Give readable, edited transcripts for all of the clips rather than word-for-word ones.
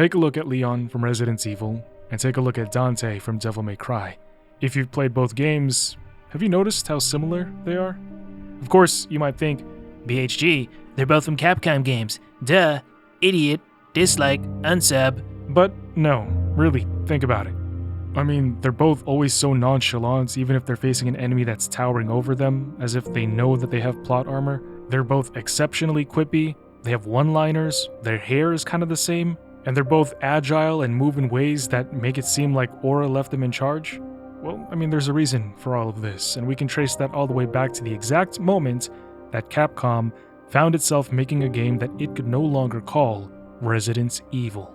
Take a look at Leon from Resident Evil, and take a look at Dante from Devil May Cry. If you've played both games, have you noticed how similar they are? Of course, you might think, BHG, they're both from Capcom games. Duh. Idiot. Dislike. Unsub. But no, really, think about it. I mean, they're both always so nonchalant, even if they're facing an enemy that's towering over them, as if they know that they have plot armor. They're both exceptionally quippy, they have one-liners, their hair is kind of the same, and they're both agile and move in ways that make it seem like Aura left them in charge. Well, I mean, there's a reason for all of this, and we can trace that all the way back to the exact moment that Capcom found itself making a game that it could no longer call Resident Evil.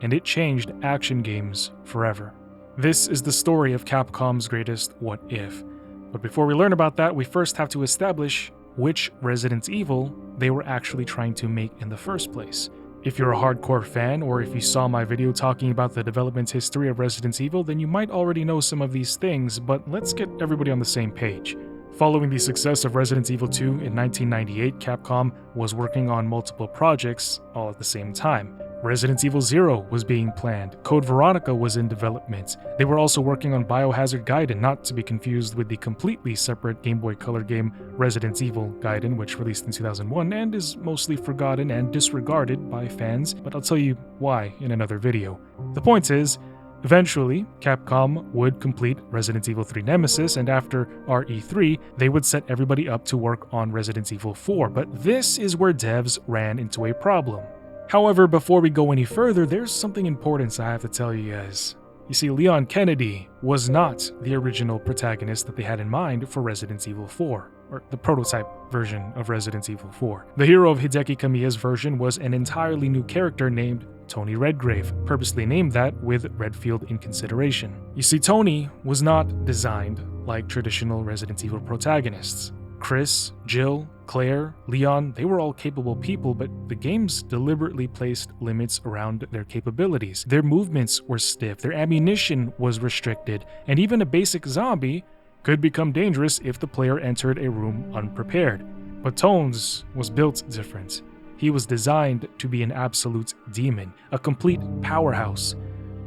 And it changed action games forever. This is the story of Capcom's greatest what if. But before we learn about that, we first have to establish which Resident Evil they were actually trying to make in the first place. If you're a hardcore fan, or if you saw my video talking about the development history of Resident Evil, then you might already know some of these things, but let's get everybody on the same page. Following the success of Resident Evil 2 in 1998, Capcom was working on multiple projects all at the same time. Resident Evil 0 was being planned, Code Veronica was in development. They were also working on Biohazard Gaiden, not to be confused with the completely separate Game Boy Color game Resident Evil Gaiden, which released in 2001 and is mostly forgotten and disregarded by fans, but I'll tell you why in another video. The point is, eventually, Capcom would complete Resident Evil 3 Nemesis, and after RE3, they would set everybody up to work on Resident Evil 4, but this is where devs ran into a problem. However, before we go any further, there's something important I have to tell you guys. You see, Leon Kennedy was not the original protagonist that they had in mind for Resident Evil 4, or the prototype version of Resident Evil 4. The hero of Hideki Kamiya's version was an entirely new character named Tony Redgrave, purposely named that with Redfield in consideration. You see, Tony was not designed like traditional Resident Evil protagonists. Chris, Jill, Claire, Leon, they were all capable people, but the games deliberately placed limits around their capabilities. Their movements were stiff, their ammunition was restricted, and even a basic zombie could become dangerous if the player entered a room unprepared. But Tones was built different. He was designed to be an absolute demon, a complete powerhouse.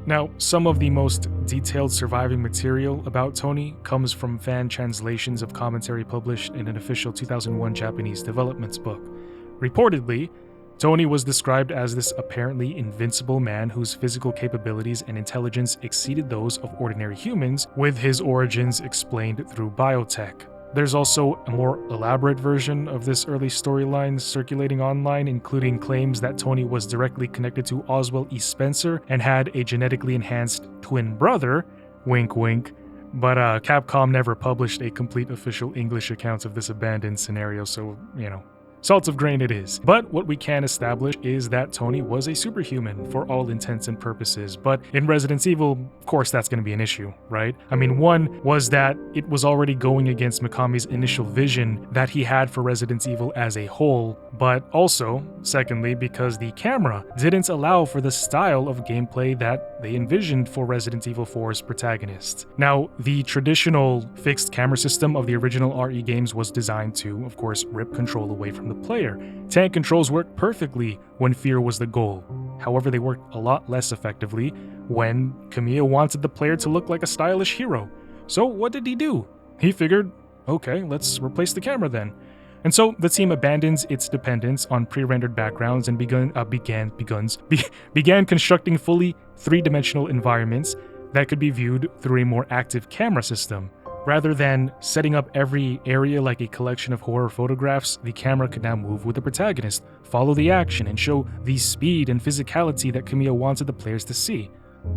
Now, some of the most detailed surviving material about Tony comes from fan translations of commentary published in an official 2001 Japanese development book. Reportedly, Tony was described as this apparently invincible man whose physical capabilities and intelligence exceeded those of ordinary humans, with his origins explained through biotech. There's also a more elaborate version of this early storyline circulating online, including claims that Tony was directly connected to Oswald E. Spencer and had a genetically enhanced twin brother, wink wink, but Capcom never published a complete official English account of this abandoned scenario, so, salt of grain it is. But what we can establish is that Tony was a superhuman for all intents and purposes. But in Resident Evil, of course that's going to be an issue, right? I mean, one was that it was already going against Mikami's initial vision that he had for Resident Evil as a whole, but also, secondly, because the camera didn't allow for the style of gameplay that they envisioned for Resident Evil 4's protagonist. Now, the traditional fixed camera system of the original RE games was designed to, of course, rip control away from the player. Tank controls worked perfectly when fear was the goal. However, they worked a lot less effectively when Kamiya wanted the player to look like a stylish hero. So what did he do? He figured, okay, let's replace the camera then. And so the team abandons its dependence on pre-rendered backgrounds and began constructing fully three-dimensional environments that could be viewed through a more active camera system. Rather than setting up every area like a collection of horror photographs, the camera could now move with the protagonist, follow the action, and show the speed and physicality that Kamiya wanted the players to see.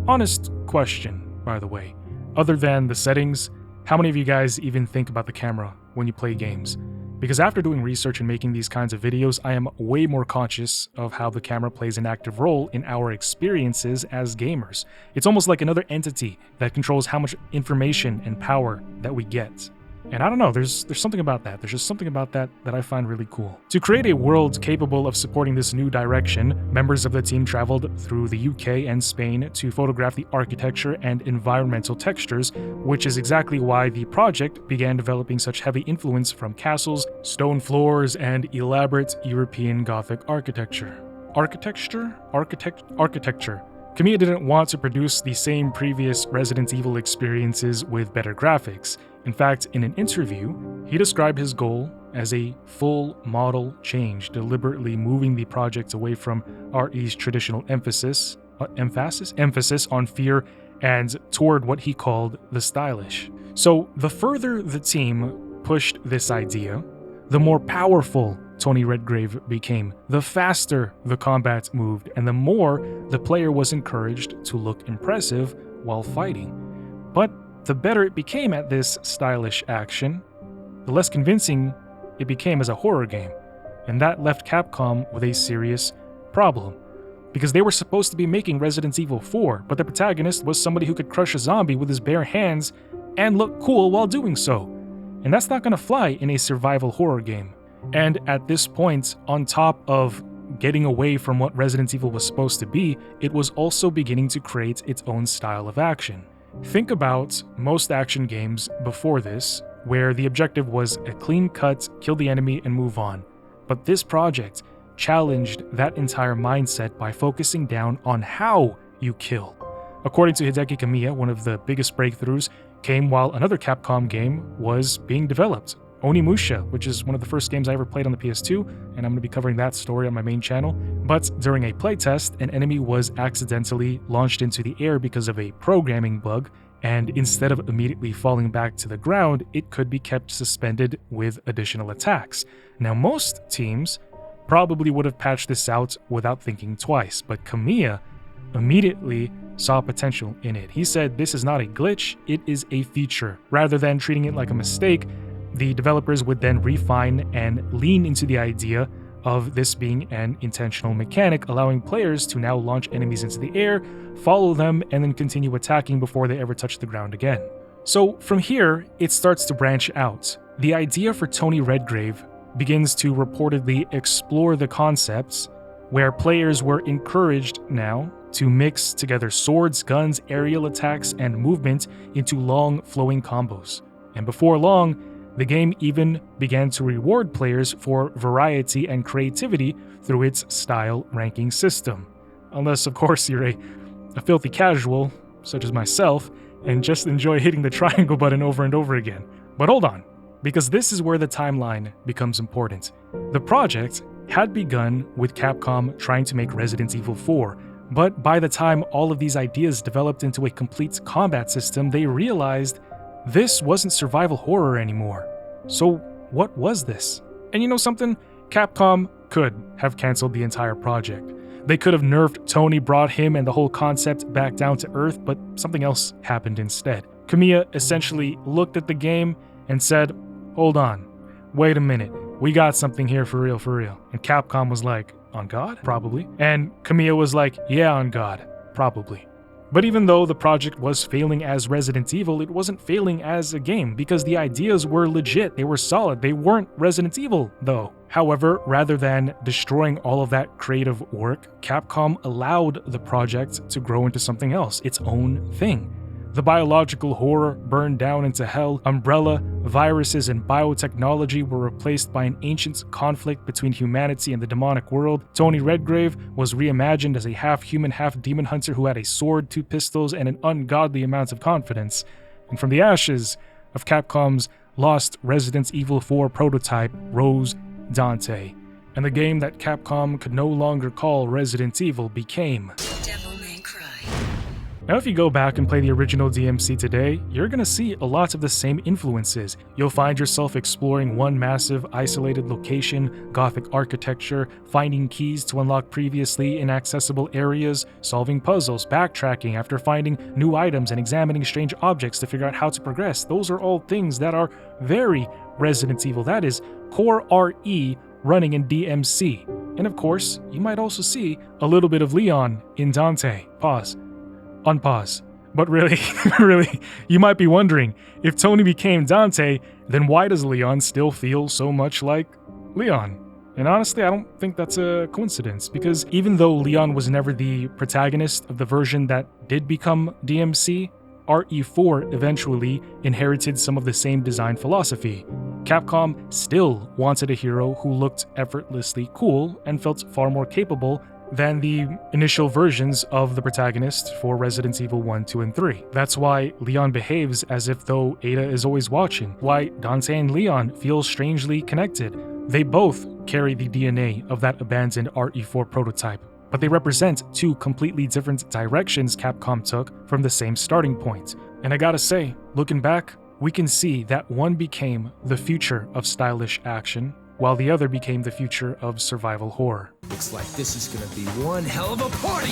Honest question, by the way. Other than the settings, how many of you guys even think about the camera when you play games? Because after doing research and making these kinds of videos, I am way more conscious of how the camera plays an active role in our experiences as gamers. It's almost like another entity that controls how much information and power that we get. And I don't know, there's something about that. There's just something about that I find really cool. To create a world capable of supporting this new direction, members of the team traveled through the UK and Spain to photograph the architecture and environmental textures, which is exactly why the project began developing such heavy influence from castles, stone floors, and elaborate European Gothic architecture. architecture. Kamiya didn't want to produce the same previous Resident Evil experiences with better graphics. In fact, in an interview, he described his goal as a full model change, deliberately moving the project away from RE's traditional emphasis on fear and toward what he called the stylish. So the further the team pushed this idea, the more powerful Tony Redgrave became, the faster the combat moved, and the more the player was encouraged to look impressive while fighting. But the better it became at this stylish action, the less convincing it became as a horror game, and that left Capcom with a serious problem. Because they were supposed to be making Resident Evil 4, but the protagonist was somebody who could crush a zombie with his bare hands and look cool while doing so. And that's not going to fly in a survival horror game. And at this point, on top of getting away from what Resident Evil was supposed to be, it was also beginning to create its own style of action. Think about most action games before this, where the objective was a clean cut, kill the enemy, and move on. But this project challenged that entire mindset by focusing down on how you kill. According to Hideki Kamiya, one of the biggest breakthroughs came while another Capcom game was being developed, Onimusha, which is one of the first games I ever played on the PS2, and I'm going to be covering that story on my main channel. But during a playtest, an enemy was accidentally launched into the air because of a programming bug, and instead of immediately falling back to the ground, it could be kept suspended with additional attacks. Now, most teams probably would have patched this out without thinking twice, but Kamiya immediately saw potential in it. He said, "This is not a glitch, it is a feature." Rather than treating it like a mistake, the developers would then refine and lean into the idea of this being an intentional mechanic, allowing players to now launch enemies into the air, follow them, and then continue attacking before they ever touch the ground again. So from here, it starts to branch out. The idea for Tony Redgrave begins to reportedly explore the concepts where players were encouraged now to mix together swords, guns, aerial attacks, and movement into long, flowing combos. And before long, the game even began to reward players for variety and creativity through its style ranking system. Unless, of course, you're a filthy casual, such as myself, and just enjoy hitting the triangle button over and over again. But hold on, because this is where the timeline becomes important. The project had begun with Capcom trying to make Resident Evil 4, but by the time all of these ideas developed into a complete combat system, they realized this wasn't survival horror anymore. So what was this? And you know something? Capcom could have canceled the entire project. They could have nerfed Tony, brought him and the whole concept back down to earth, but something else happened instead. Kamiya essentially looked at the game and said, "Hold on, wait a minute, we got something here for real, for real." And Capcom was like, "On God? Probably." And Kamiya was like, "Yeah, on God, probably." But even though the project was failing as Resident Evil, it wasn't failing as a game because the ideas were legit, they were solid, they weren't Resident Evil though. However, rather than destroying all of that creative work, Capcom allowed the project to grow into something else, its own thing. The biological horror burned down into hell, Umbrella, viruses, and biotechnology were replaced by an ancient conflict between humanity and the demonic world. Tony Redgrave was reimagined as a half-human, half-demon hunter who had a sword, 2 pistols, and an ungodly amount of confidence. And from the ashes of Capcom's lost Resident Evil 4 prototype rose Dante. And the game that Capcom could no longer call Resident Evil became Devil May Cry. Now, if you go back and play the original DMC today, you're gonna see a lot of the same influences. You'll find yourself exploring one massive, isolated location, gothic architecture, finding keys to unlock previously inaccessible areas, solving puzzles, backtracking after finding new items, and examining strange objects to figure out how to progress. Those are all things that are very Resident Evil. That is core RE running in DMC. And of course, you might also see a little bit of Leon in Dante. Unpause. But really, you might be wondering, if Tony became Dante, then why does Leon still feel so much like Leon? And honestly, I don't think that's a coincidence, because even though Leon was never the protagonist of the version that did become DMC, RE4 eventually inherited some of the same design philosophy. Capcom still wanted a hero who looked effortlessly cool and felt far more capable than the initial versions of the protagonist for Resident Evil 1, 2, and 3. That's why Leon behaves as if though Ada is always watching, why Dante and Leon feel strangely connected. They both carry the DNA of that abandoned RE4 prototype, but they represent two completely different directions Capcom took from the same starting point. And I gotta say, looking back, we can see that one became the future of stylish action, while the other became the future of survival horror. Looks like this is gonna be one hell of a party!